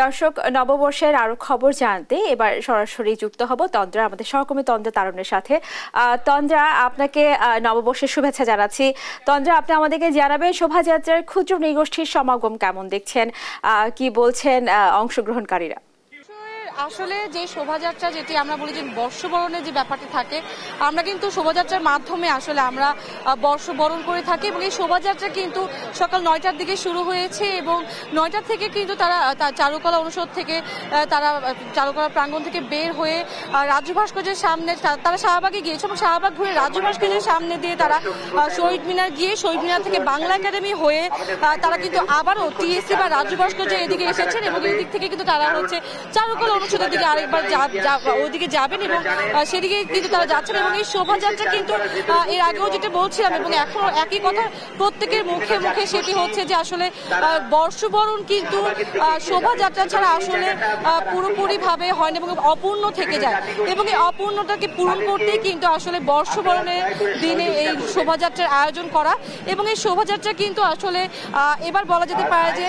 দর্শক, নববর্ষের আরো খবর জানতে এবার সরাসরি যুক্ত হব তন্দ্রা, আমাদের সহকর্মী তন্দ্রা তারুণের সাথে। তন্দ্রা, আপনাকে নববর্ষের শুভেচ্ছা জানাচ্ছি। তন্দ্রা, আপনি আমাদেরকে জানাবেন শোভাযাত্রার ক্ষুদ্র নৃগোষ্ঠীর সমাগম কেমন দেখছেন, কি বলছেন অংশগ্রহণকারীরা? আসলে যে শোভাযাত্রা, যেটি আমরা বলি যে বর্ষবরণের যে ব্যাপারটি থাকে, আমরা কিন্তু শোভাযাত্রার মাধ্যমে আসলে আমরা বর্ষবরণ করে থাকি। এবং এই শোভাযাত্রা কিন্তু সকাল 9টার দিকে শুরু হয়েছে এবং 9টা থেকে কিন্তু তারা চারুকলা অনুষদ থেকে তারা চারুকলা প্রাঙ্গণ থেকে বের হয়ে রাজু ভাস্কর্যের সামনে তারা শাহবাগে গিয়েছে এবং শাহবাগ ঘুরে রাজু ভাস্কর্যের সামনে দিয়ে তারা শহীদ মিনার গিয়ে শহীদ মিনার থেকে বাংলা একাডেমি হয়ে তারা কিন্তু আবারও টিএসসি বা রাজু ভাস্কর্য এদিকে এসেছেন এবং এই দিক থেকে কিন্তু তারা হচ্ছে চারুকলা অনুষদের দিকে আরেকবার ওইদিকে যাবেন এবং সেদিকে কিন্তু তারা যাচ্ছেন। এবং এই শোভাযাত্রা কিন্তু এর আগেও যেটা বলছিলাম এবং এখনো একই কথা প্রত্যেকের মুখে মুখে, সেটি হচ্ছে যে আসলে বর্ষবরণ কিন্তু শোভাযাত্রা ছাড়া আসলে পুরোপুরি ভাবে হয় না এবং অপূর্ণ থেকে যায়। এবং এই অপূর্ণতাকে পূরণ করতেই কিন্তু আসলে বর্ষবরণের দিনে এই শোভাযাত্রার আয়োজন করা। এবং এই শোভাযাত্রা কিন্তু আসলে এবার বলা যেতে পারে যে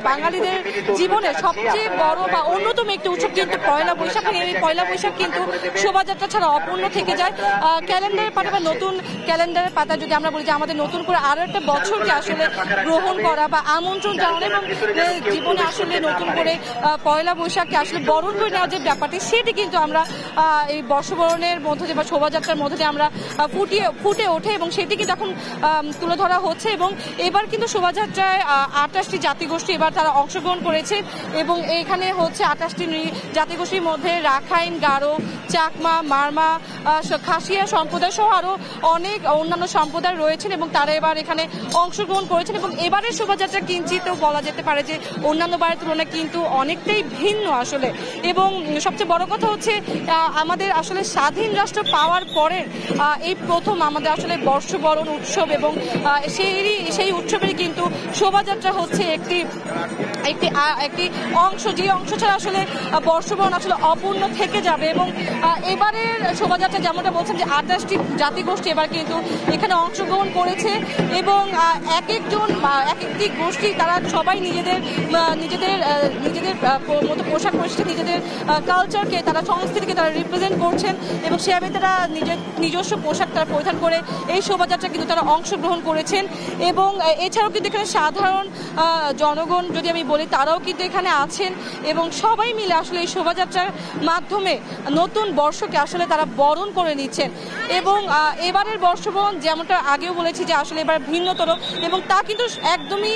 বাঙালিদের জীবনে সবচেয়ে বড় বা অন্যতম একটি উৎসব কিন্তু পয়লা বৈশাখ। এই পয়লা বৈশাখ কিন্তু শোভাযাত্রা ছাড়া অপূর্ণ থেকে যায়। ক্যালেন্ডারের পাতা বা নতুন ক্যালেন্ডারের পাতা যদি আমরা বলি যে আমাদের নতুন করে আরো একটা বছরকে আসলে গ্রহণ করা বা আমন্ত্রণ জানানো এবং জীবনে আসলে নতুন করে পয়লা বৈশাখকে আসলে বরণ করে নেওয়ার যে ব্যাপারটি, সেটি কিন্তু আমরা এই বর্ষবরণের মধ্য দিয়ে বা শোভাযাত্রার মধ্য দিয়ে আমরা ফুটে ওঠে এবং সেটি কিন্তু এখন তুলে ধরা হচ্ছে। এবং এবার কিন্তু শোভাযাত্রায় 28টি জাতিগোষ্ঠী এবার তারা অংশগ্রহণ করেছে এবং এখানে হচ্ছে 28টি জাতিগোষ্ঠীর মধ্যে রাখাইন, গারো, চাকমা, মারমা, খাসিয়া সম্প্রদায় সহ আরো অনেক অন্যান্য সম্প্রদায় রয়েছেন এবং তারা এবার এখানে অংশগ্রহণ করেছেন। এবং এবারের শোভাযাত্রা কিঞ্চিতও বলা যেতে পারে যে অন্যান্য বারের তুলনায় কিন্তু অনেকটাই ভিন্ন আসলে। এবং সবচেয়ে বড় কথা হচ্ছে আমাদের আসলে স্বাধীন রাষ্ট্র পাওয়ার পরে এই প্রথম আমাদের আসলে বর্ষবরণ উৎসব এবং সেই উৎসবেরই কিন্তু শোভাযাত্রা হচ্ছে একটি অংশ, যে অংশ ছাড়া আসলে বর্ষবরণ আসলে অপূর্ণ থেকে যাবে। এবং এবারের শোভাযাত্রা যেমনটা বলছেন যে 28টি জাতিগোষ্ঠী এবার কিন্তু এখানে অংশগ্রহণ করেছে এবং এক একটি গোষ্ঠী তারা সবাই নিজেদের মতো পোশাক পরেছে, নিজেদের কালচারকে, তারা সংস্কৃতিকে তারা রিপ্রেজেন্ট করছেন এবং সেভাবে তারা নিজস্ব পোশাক তারা পরিধান করে এই শোভাযাত্রা কিন্তু তারা অংশগ্রহণ করেছেন। এবং এছাড়াও কিন্তু এখানে সাধারণ জনগণ যদি আমি বলি, তারাও কিন্তু এখানে আছেন এবং সবাই মিলে আসলে এই শোভাযাত্রার মাধ্যমে নতুন বর্ষকে আসলে তারা বরণ করে নিচ্ছেন। এবং এবারের বর্ষবরণ যেমনটা আগেও বলেছি যে আসলে এবার ভিন্নতর এবং তা কিন্তু একদমই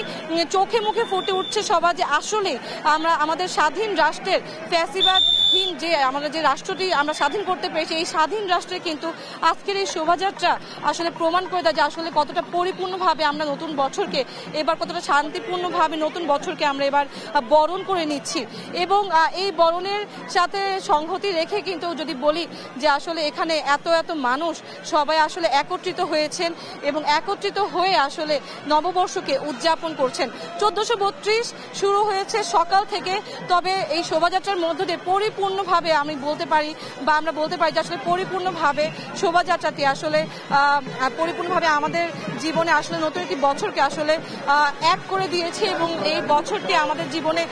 চোখে মুখে ফুটে উঠছে সবার যে আসলে আমরা আমাদের স্বাধীন রাষ্ট্রের ফ্যাসিবাদহীন যে আমাদের যে রাষ্ট্রটি আমরা স্বাধীন করতে পেরেছি, এই স্বাধীন রাষ্ট্রে কিন্তু আজকের এই শোভাযাত্রা আসলে প্রমাণ করে দেয় যে আসলে কতটা পরিপূর্ণভাবে আমরা নতুন বছরকে এবার কতটা শান্তিপূর্ণভাবে নতুন বছরকে আমরা এবার বরণ করে নিচ্ছি। এবং এই বরণের সাথে সংহতি রেখে কিন্তু যদি বলি যে আসলে এখানে এত মানুষ সবাই আসলে একত্রিত হয়েছেন এবং একত্রিত হয়ে আসলে নববর্ষকে উদযাপন করছেন। 1432 শুরু হয়েছে সকাল থেকে, তবে এই শোভাযাত্রার মধ্য দিয়ে পরিপূর্ণভাবে আমরা বলতে পারি যে আসলে পরিপূর্ণভাবে শোভাযাত্রাটি আসলে পরিপূর্ণভাবে আমাদের জীবনে আসলে নতুন একটি বছরকে আসলে এক করে দিয়েছে এবং এই বছরটি আমাদের জীবনে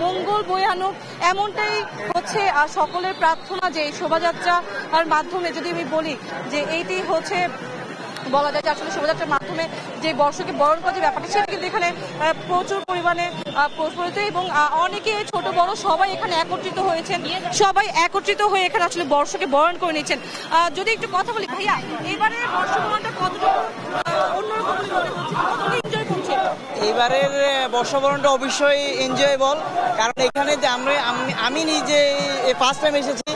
মঙ্গল বয়ে আনুক, এমনটাই হচ্ছে সকলের প্রার্থনা। যে এই শোভাযাত্রার মাধ্যমে যদি আমি বলি যে এইটি হচ্ছে বলা যায় যে আসলে শোভাযাত্রার মাধ্যমে যে বর্ষকে বরণ করার যে ব্যাপারটা, সেটা কিন্তু এখানে প্রচুর পরিমাণে প্রস্ফুটিত এবং অনেকে ছোট বড় সবাই এখানে একত্রিত হয়েছেন, সবাই একত্রিত হয়ে এখানে আসলে বর্ষকে বরণ করে নিচ্ছেন। যদি একটু কথা বলি ভাইয়া, এবারে বর্ষবরণটা কতটুকু অন্যরকম এনজয় করছে? এইবারের বর্ষবরণটা অবশ্যই এনজয়েবল, কারণ এখানে যে আমি নিজে ফার্স্ট টাইম এসেছি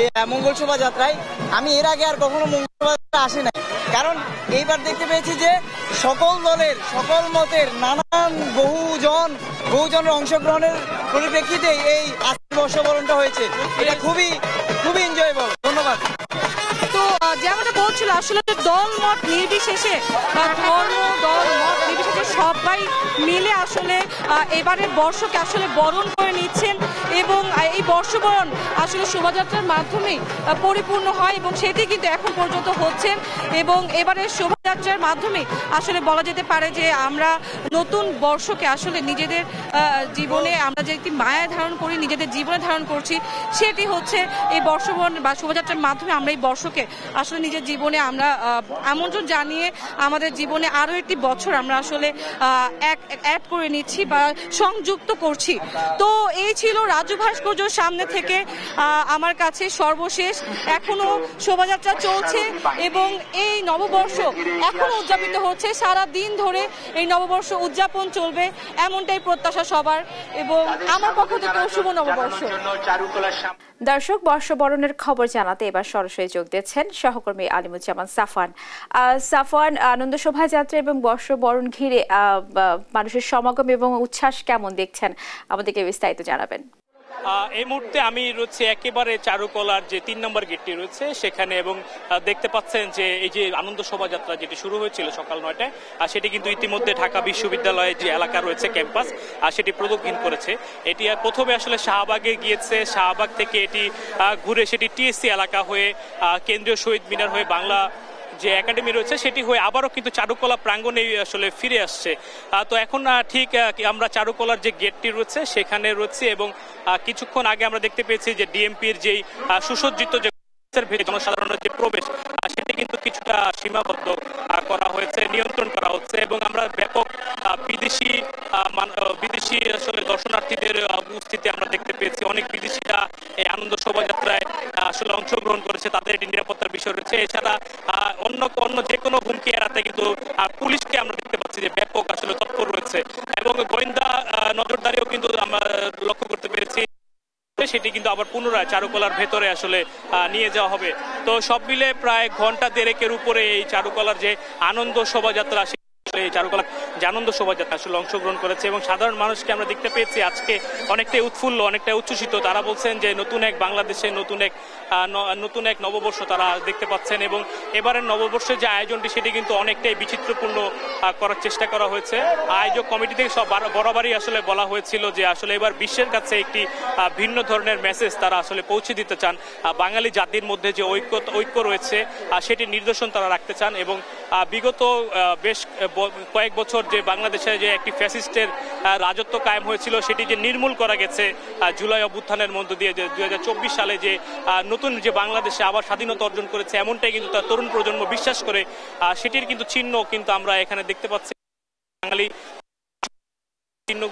এই মঙ্গল শোভাযাত্রায়। আমি এর আগে আর কখনো মঙ্গল শোভাযাত্রা আসি নাই, কারণ এইবার দেখতে পেয়েছি যে সকল দলের সকল মতের নানান বহুজনের অংশগ্রহণের পরিপ্রেক্ষিতে এই আজকের বর্ষবরণটা হয়েছে। এটা খুবই এনজয়েবল। ধন্যবাদ। তো যেমনটা বলছিল আসলে দল মত নির্বিশেষে বা ধর্ম দল মত নির্বিশেষে সবাই মিলে আসলে এবারের বর্ষকে আসলে বরণ করে নিচ্ছেন এবং এই বর্ষবরণ আসলে শোভাযাত্রার মাধ্যমেই পরিপূর্ণ হয় এবং সেটি কিন্তু এখন পর্যন্ত হচ্ছে এবং এবারের শোভাযাত্রার মাধ্যমে আসলে বলা যেতে পারে যে আমরা নতুন বর্ষকে আসলে নিজেদের জীবনে আমরা যে একটি মায়া ধারণ করি নিজেদের জীবনে ধারণ করছি সেটি হচ্ছে এই বর্ষবরণ বা শোভাযাত্রার মাধ্যমে আমরা এই বর্ষকে আসলে নিজের জীবনে আমরা আমন্ত্রণ জানিয়ে আমাদের জীবনে আরও একটি বছর আমরা আসলে অ্যাড করে নিচ্ছি বা সংযুক্ত করছি। তো এই ছিল রাজু ভাস্কর্যের সামনে থেকে আমার কাছে সর্বশেষ। এখনো শোভাযাত্রা চলছে এবং এই নববর্ষ এখনো উদযাপিত হচ্ছে, সারা দিন ধরে এই নববর্ষ উদযাপন চলবে এমনটাই প্রত্যাশা সবার এবং আমার পক্ষ থেকে শুভ নববর্ষ। দর্শক, বর্ষবরণের খবর জানাতে এবার সরাসরি যোগ দিচ্ছেন সহকর্মী আলিমুজ্জামান সাফওয়ান। সাফওয়ান, আনন্দ শোভাযাত্রা এবং বর্ষবরণ ঘিরে মানুষের সমাগম এবং উচ্ছ্বাস কেমন দেখছেন, আমাদেরকে বিস্তারিত জানাবেন। এই মুহূর্তে আমি রয়েছে একেবারে চারুকলার যে ৩ নম্বর গেটটি রয়েছে সেখানে এবং দেখতে পাচ্ছেন যে এই যে আনন্দ শোভাযাত্রা যেটি শুরু হয়েছিল সকাল ৯টায় সেটি কিন্তু ইতিমধ্যে ঢাকা বিশ্ববিদ্যালয়ের যে এলাকা রয়েছে ক্যাম্পাস সেটি প্রদক্ষিণ করেছে। এটি প্রথমে আসলে শাহবাগে গিয়েছে, শাহবাগ থেকে এটি ঘুরে সেটি টিএসসি এলাকা হয়ে কেন্দ্রীয় শহীদ মিনার হয়ে বাংলা যে একাডেমি রয়েছে সেটি হয়ে আবারও কিন্তু চারুকলা প্রাঙ্গণে আসলে ফিরে আসছে। তো এখন ঠিক আমরা চারুকলার যে গেটটি রয়েছে সেখানে রয়েছে এবং কিছুক্ষণ আগে আমরা দেখতে পেয়েছি যে ডিএমপির যেই সুসজ্জিত যে জনসাধারণের যে প্রবেশ সেটি কিন্তু কিছুটা সীমাবদ্ধ করা হয়েছে, নিয়ন্ত্রণ করা হচ্ছে এবং আমরা ব্যাপক বিদেশি আসলে দর্শনার্থীদের উপস্থিতি আমরা দেখতে পেয়েছি। অনেক বিদেশিরা এই আনন্দ শোভাযাত্রায় আসলে অংশগ্রহণ করেছে, তাদের একটি নিরাপত্তার বিষয় রয়েছে। এছাড়া অন্য যে কোনো হুমকি এড়াতে কিন্তু পুলিশকে আমরা দেখতে পাচ্ছি যে ব্যাপক আসলে তৎপর রয়েছে এবং গোয়েন্দা নজরদারিও কিন্তু আমরা লক্ষ্য করতে পেরেছি সেটি কিন্তু আবার পুনরায় চারুকলার ভেতরে আসলে নিয়ে যাওয়া হবে। তো সব মিলে প্রায় ঘন্টা দেড়েকের উপরে এই চারুকলার যে আনন্দ শোভাযাত্রা এই চারুকলার যে আনন্দ শোভাযাত্রা আসলে অংশগ্রহণ করেছে এবং সাধারণ মানুষকে আমরা দেখতে পেয়েছি আজকে অনেকটাই উৎফুল্ল, অনেকটাই উচ্ছ্বসিত। তারা বলছেন যে নতুন এক বাংলাদেশে নতুন এক নববর্ষ তারা দেখতে পাচ্ছেন এবং এবারের নববর্ষের যে আয়োজনটি সেটি কিন্তু অনেকটাই বিচিত্রপূর্ণ করার চেষ্টা করা হয়েছে। আয়োজক কমিটি থেকে সব বরাবরই আসলে বলা হয়েছিল যে আসলে এবার বিশ্বের কাছে একটি ভিন্ন ধরনের মেসেজ তারা আসলে পৌঁছে দিতে চান। বাঙালি জাতির মধ্যে যে ঐক্য রয়েছে সেটির নিদর্শন তারা রাখতে চান এবং বিগত বেশ কয়েক বছর যে বাংলাদেশে যে একটি ফ্যাসিস্টের রাজত্ব কায়েম হয়েছিল সেটি যে নির্মূল করা গেছে জুলাই অভ্যুত্থানের মধ্য দিয়ে, যে ২০২৪ সালে যে নতুন যে বাংলাদেশে আবার স্বাধীনতা অর্জন করেছে এমনটাই কিন্তু তার তরুণ প্রজন্ম বিশ্বাস করে, সেটির কিন্তু চিহ্ন কিন্তু আমরা এখানে দেখতে পাচ্ছি। বাঙালি চিহ্ন